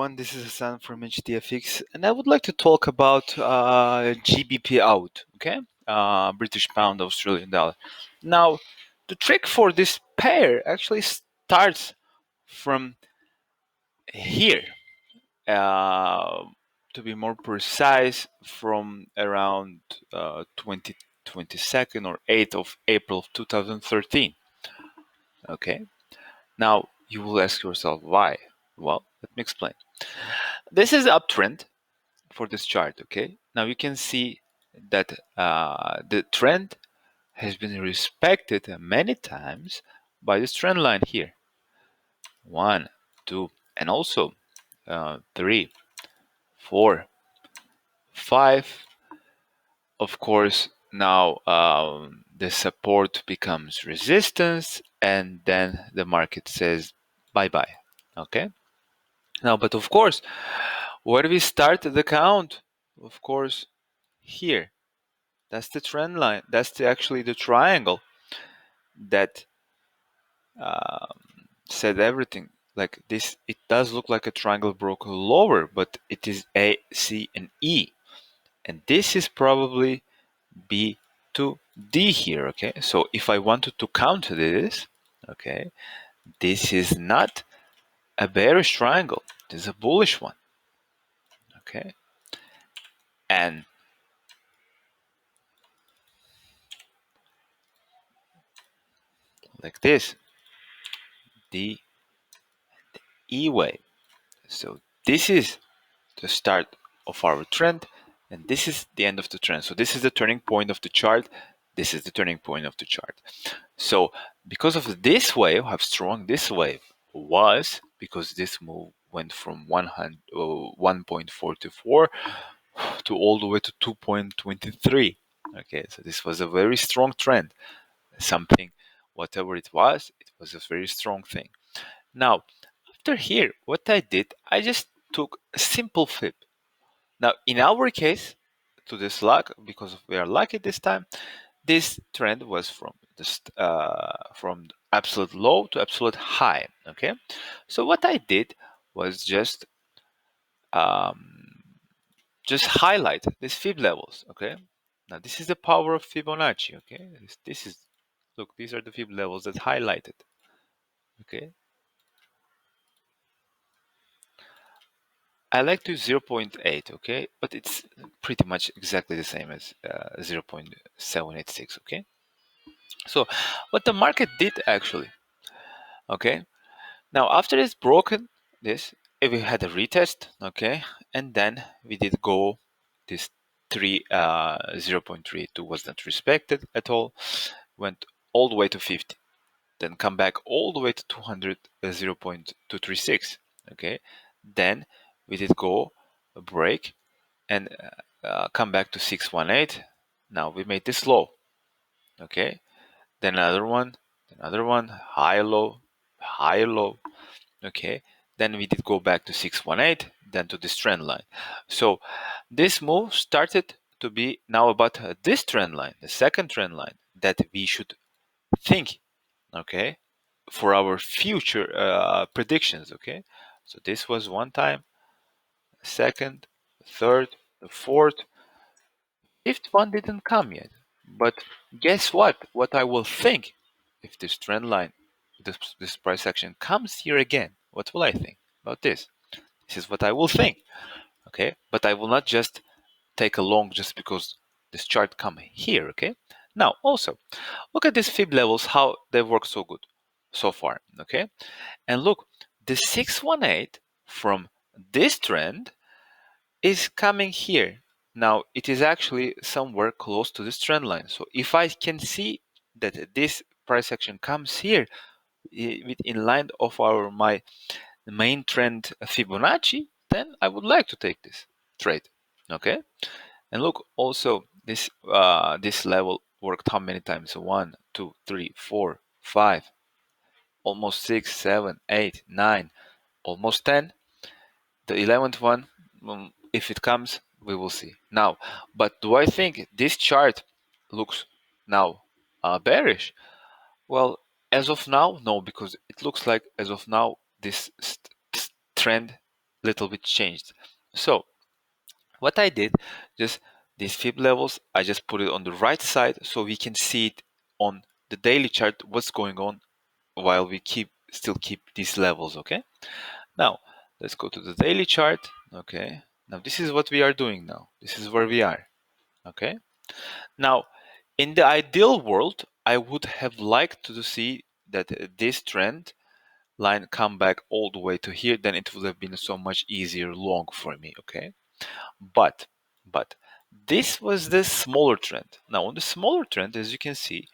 everyone, this is Hassan from HDFX, and I would like to talk about GBP out, okay? British pound, Australian dollar. Now, the trick for this pair actually starts from here. To be more precise, from around 22nd or 8th of April 2013, okay? Now, you will ask yourself why. Well, let me explain. This is uptrend for this chart, okay? Now you can see that the trend has been respected many times by this trend line here. 1, 2, and also 3, 4, 5. Of course, now the support becomes resistance, and then the market says bye-bye, okay? Now, but of course, where do we start the count? Of course, here. That's the trend line. That's actually the triangle that said everything. Like this, it does look like a triangle broke lower, but it is A, C, and E. And this is probably B to D here, okay? So if I wanted to count this, okay, this is not a bearish triangle. This is a bullish one, okay? And like this, D, E wave. So this is the start of our trend, and this is the end of the trend. So this is the turning point of the chart. This is the turning point of the chart. So because of this wave, how strong this wave was, because this move went from 1.44 to all the way to 2.23. Okay, so this was a very strong trend. Something, whatever it was a very strong thing. Now, after here, what I did, I just took a simple fib. Now, in our case, to this luck, because we are lucky this time, this trend was from absolute low to absolute high. Okay, so what I did was just highlight these fib levels. Okay, now this is the power of Fibonacci. Okay, this is, look, these are the fib levels that highlighted. Okay, I like to use 0.8, okay, but it's pretty much exactly the same as 0.786, okay. So what the market did actually, okay, now after it's broken this, we had a retest, okay, and then we did go this 0.32 was not respected at all, went all the way to 50, then come back all the way to 200, 0.236, okay, then we did go a break and come back to 618. Now we made this low, okay, then another one, high low, okay, then we did go back to 618, then to this trend line. So this move started to be now about this trend line, the second trend line that we should think, okay, for our future predictions. Okay, so this was one time, second, third, the fourth, fifth one didn't come yet. But guess what I will think if this trend line, this price action comes here again? What will I think about this? This is what I will think. Okay, but I will not just take a long just because this chart come here. Okay, now also look at these fib levels, how they work so good so far. Okay, and look, the 618 from this trend is coming here. Now it is actually somewhere close to this trend line. So if I can see that this price action comes here in line of my main trend Fibonacci, then I would like to take this trade. Okay, and look, also this this level worked how many times? 1, 2, 3, 4, 5, almost 6, 7, 8, 9, almost 10. The 11th one, if it comes, we will see. Now, but do I think this chart looks now bearish? Well, as of now, no, because it looks like as of now this trend little bit changed. So what I did, just these fib levels, I just put it on the right side so we can see it on the daily chart what's going on while we still keep these levels. Okay, now let's go to the daily chart. Okay, now this is what we are doing now. This is where we are. Okay, now in the ideal world, I would have liked to see that this trend line come back all the way to here, then it would have been so much easier long for me. Okay, but this was the smaller trend. Now on the smaller trend, as you can see,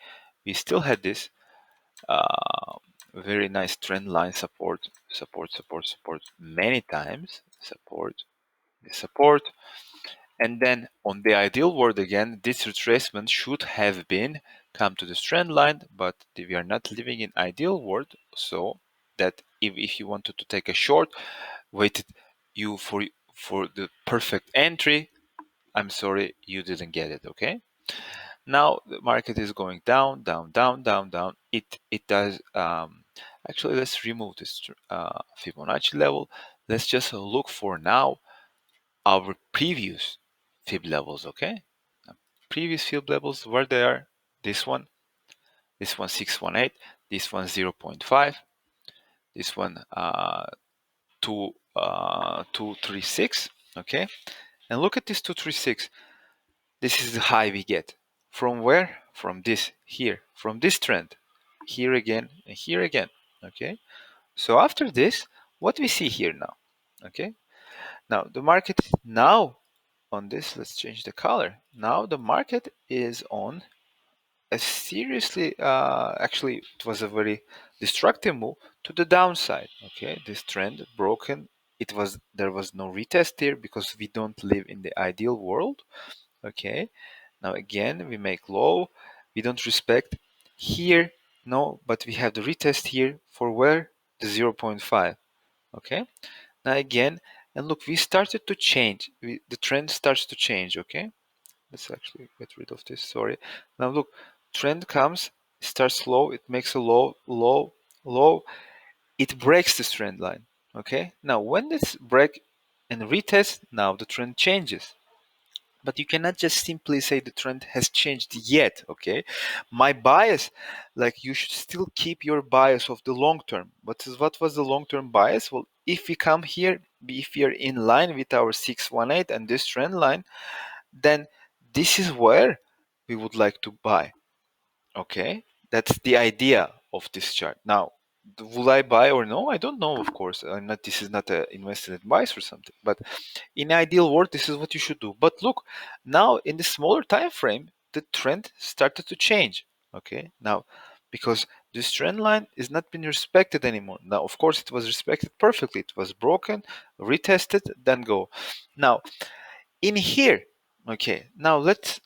we still had this uh, very nice trend line support, support many times, support, and then on the ideal world again, this retracement should have been come to this trend line, but we are not living in ideal world, so that if you wanted to take a short, waited you for the perfect entry, I'm sorry, you didn't get it. Okay, now the market is going down, down, down, down, down. It does. Actually, let's remove this Fibonacci level. Let's just look for now our previous fib levels. Okay, previous fib levels where they are. This one 618, this one 0.5, this one 236. Okay, and look at this 236. This is the high we get. From where? From this here, from this trend. Here again and here again. Okay. So after this, what we see here now? Okay. Now the market now on this, let's change the color. Now the market is on a seriously, actually it was a very destructive move to the downside. Okay. This trend broken. There was no retest here because we don't live in the ideal world. Okay. Now again, we make low. We don't respect here, no, but we have the retest here for where? The 0.5. Okay. Now again, and look, we started to change. The trend starts to change. Okay. Let's actually get rid of this. Sorry. Now look, trend comes, starts low. It makes a low, low, low. It breaks this trend line. Okay. Now when this break and retest, now the trend changes. But you cannot just simply say the trend has changed yet. Okay, my bias, like you should still keep your bias of the long term. What was the long term bias? Well, if we come here, if we are in line with our 618 and this trend line, then this is where we would like to buy. Okay, that's the idea of this chart. Now, will I buy or no? I don't know, of course. This is not an invested advice or something, but in ideal world, this is what you should do. But look, now in the smaller time frame, the trend started to change. Okay, now because this trend line is not being respected anymore. Now, of course, it was respected perfectly. It was broken, retested, then go. Now, in here, okay. Now let's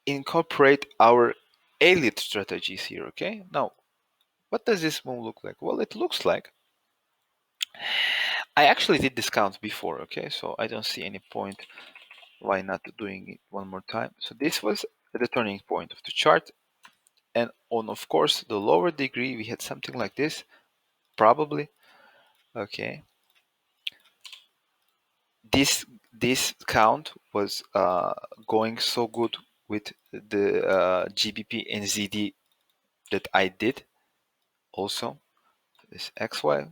incorporate our elite strategies here. Okay. Now, what does this move look like? Well, it looks like I actually did this count before. Okay, so I don't see any point why not doing it one more time. So this was the turning point of the chart, and on, of course, the lower degree we had something like this, probably. Okay, this count was going so good with the GBP and ZD that I did also. This XY,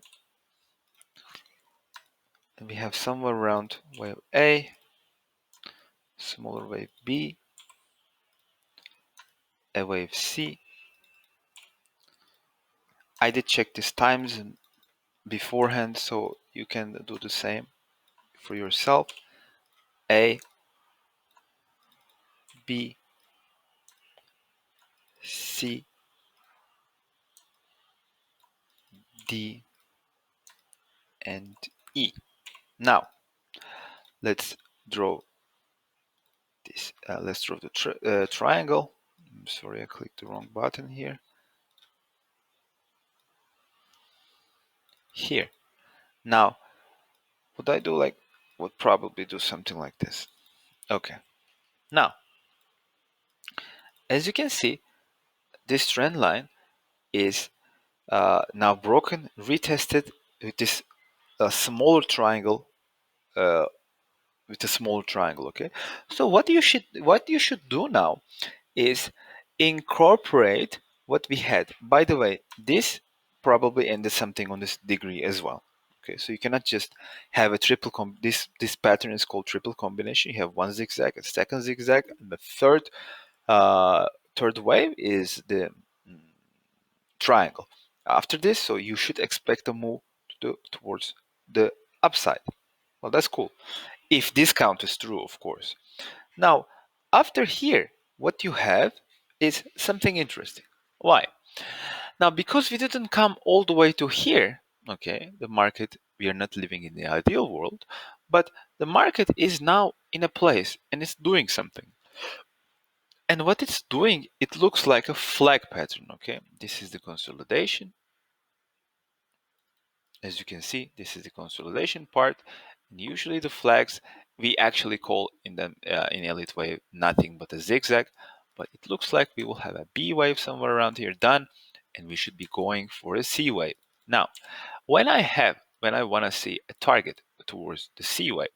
and we have somewhere around wave A, smaller wave B, a wave C. I did check these times beforehand, so you can do the same for yourself. A, B, C, D, and E. Now let's draw this. Let's draw the triangle. I'm sorry, I clicked the wrong button here. Here. Now, would I do like? Would probably do something like this. Okay. Now, as you can see, this trend line is now broken, retested with this a smaller triangle with a small triangle. Okay, so what you should do now is incorporate what we had. By the way, this probably ended something on this degree as well. Okay, so you cannot just have a triple this pattern is called triple combination. You have one zigzag, a second zigzag, and the uh, third wave is the mm, triangle. After this, so you should expect a move towards the upside. Well, that's cool. If this count is true, of course. Now, after here, what you have is something interesting. Why? Now, because we didn't come all the way to here, okay, the market, we are not living in the ideal world, but the market is now in a place and it's doing something. And what it's doing, it looks like a flag pattern, okay? This is the consolidation. As you can see, this is the consolidation part. And usually the flags we actually call in the in elite wave nothing but a zigzag, but it looks like we will have a B wave somewhere around here done, and we should be going for a C wave. Now, when I want to see a target towards the C wave,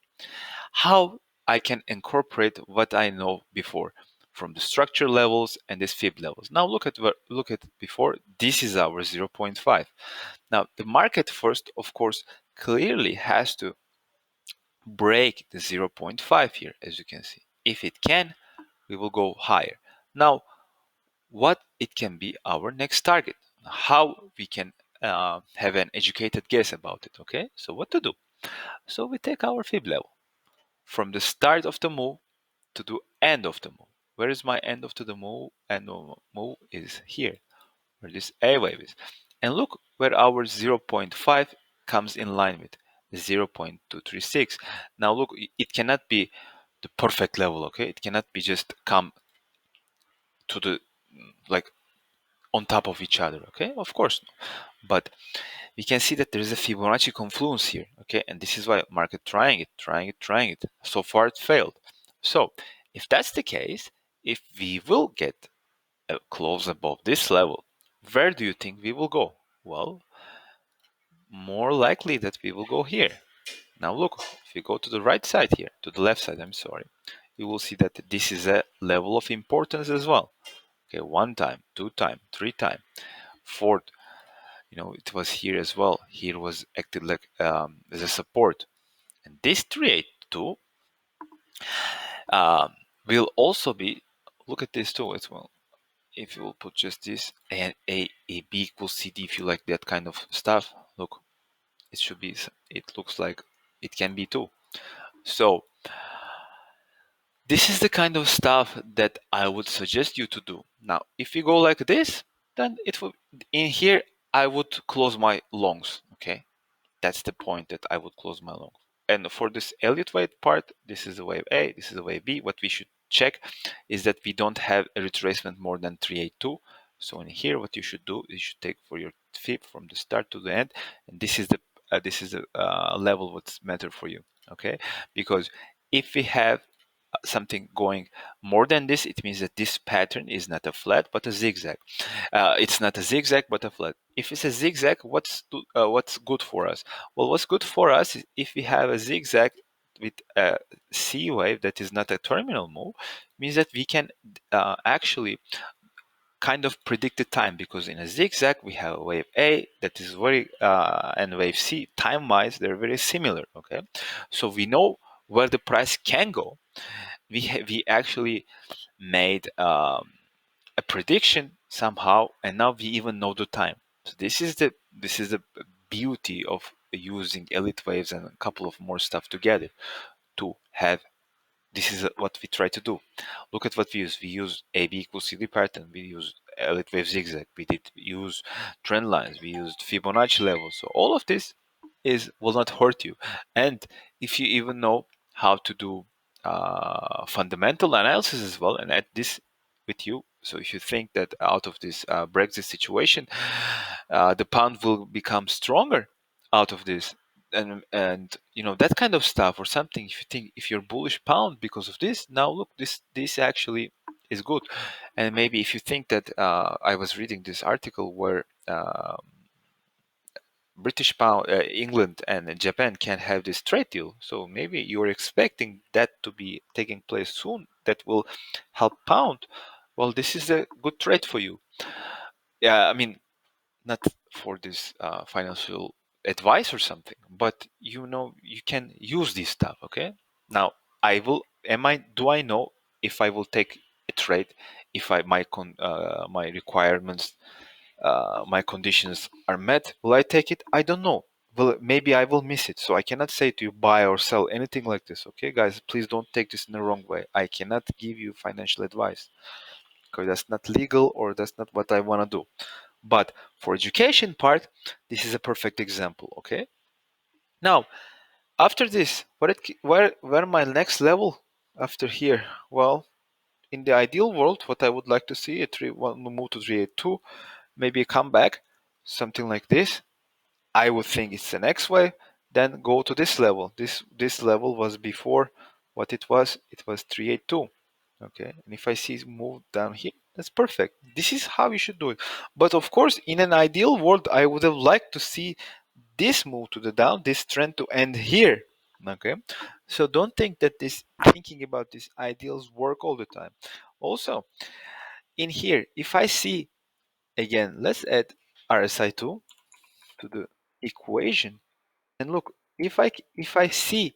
how I can incorporate what I know before from the structure levels and this fib levels. Now look at before. This is our 0.5. Now the market first, of course, clearly has to break the 0.5 here, as you can see. If it can, we will go higher. Now, what it can be our next target? How we can have an educated guess about it. Okay, so what to do? So we take our fib level from the start of the move to the end of the move. Where is my end of the move? End of the move is here, where this A wave is. And look where our 0.5 comes in line with 0.236. Now look, it cannot be the perfect level, okay? It cannot be just come to the like on top of each other, okay? Of course, but we can see that there is a Fibonacci confluence here, okay? And this is why market trying it. So far it failed. So if that's the case, if we will get a close above this level, where do you think we will go? Well, more likely that we will go here. Now look, if you go to the right side here, to the left side, I'm sorry, you will see that this is a level of importance as well. Okay, one time, two time, three time, fourth, it was here as well. Here was acted like as a support. And this 382 will also be, look at this too as well. If you will put just this and a B equals CD, if you like that kind of stuff, look, it should be, it looks like it can be too. So this is the kind of stuff that I would suggest you to do. Now, if you go like this, then it will, in here, I would close my longs, okay? That's the point that I would close my long. And for this Elliott wave part, this is the wave A, this is the wave B. What we should check is that we don't have a retracement more than 382. So in here, what you should do is you should take for your fib from the start to the end, and this is the level what's matter for you, okay? Because if we have something going more than this, it means that this pattern is not a flat but a zigzag. It's not a zigzag but a flat. If it's a zigzag, what's good for us? Well, what's good for us is if we have a zigzag with a C wave that is not a terminal move, means that we can actually kind of predict the time, because in a zigzag we have wave A that is very and wave C time wise they're very similar, okay? So we know where the price can go. We actually made a prediction somehow, and now we even know the time. So this is the beauty of using elite waves and a couple of more stuff together to have. This is what we try to do. Look at what we use. We use AB equals CD pattern. We use elite wave zigzag. We did use trend lines. We used Fibonacci levels. So all of this will not hurt you. And if you even know how to do fundamental analysis as well, and add this with you. So if you think that out of this Brexit situation, the pound will become stronger out of this, and that kind of stuff or something, if you think if you're bullish pound because of this, now look, this actually is good. And maybe if you think that I was reading this article where British pound, England and Japan can have this trade deal. So maybe you're expecting that to be taking place soon. That will help pound. Well, this is a good trade for you. Yeah, I mean, not for this financial advice or something, but you can use this stuff. Okay. Now I will. Do I know if I will take a trade if my requirements, my conditions are met? Will I take it? I don't know. Well, maybe I will miss it. So I cannot say to you buy or sell anything like this. Okay, guys, please don't take this in the wrong way. I cannot give you financial advice because that's not legal or that's not what I want to do. But for education part, this is a perfect example. Okay. Now after this, where my next level after here? Well, in the ideal world, what I would like to see a move to 382, maybe a comeback, something like this. I would think it's the next wave. Then go to this level. This level was before what it was. It was 382. Okay, and if I see move down here, that's perfect. This is how you should do it. But of course, in an ideal world, I would have liked to see this move to the down, this trend to end here. Okay, so don't think that this thinking about these ideals work all the time. Also, in here, if I see again, let's add RSI2 to the equation, and look, if I see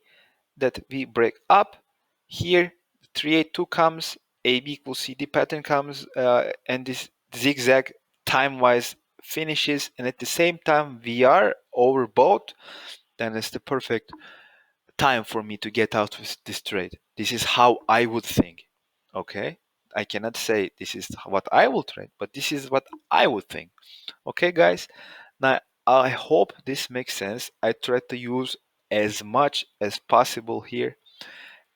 that we break up here, 382 comes, AB equals CD pattern comes, and this zigzag time-wise finishes, and at the same time we are overbought, then it's the perfect time for me to get out with this trade. This is how I would think. Okay, I cannot say this is what I will trade, but this is what I would think. Okay, guys. Now I hope this makes sense. I try to use as much as possible here,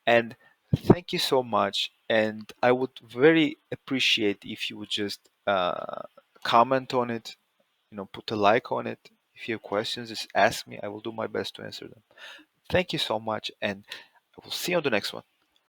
and thank you so much. And I would very appreciate if you would just comment on it, put a like on it. If you have questions, just ask me. I will do my best to answer them. Thank you so much, and I will see you on the next one.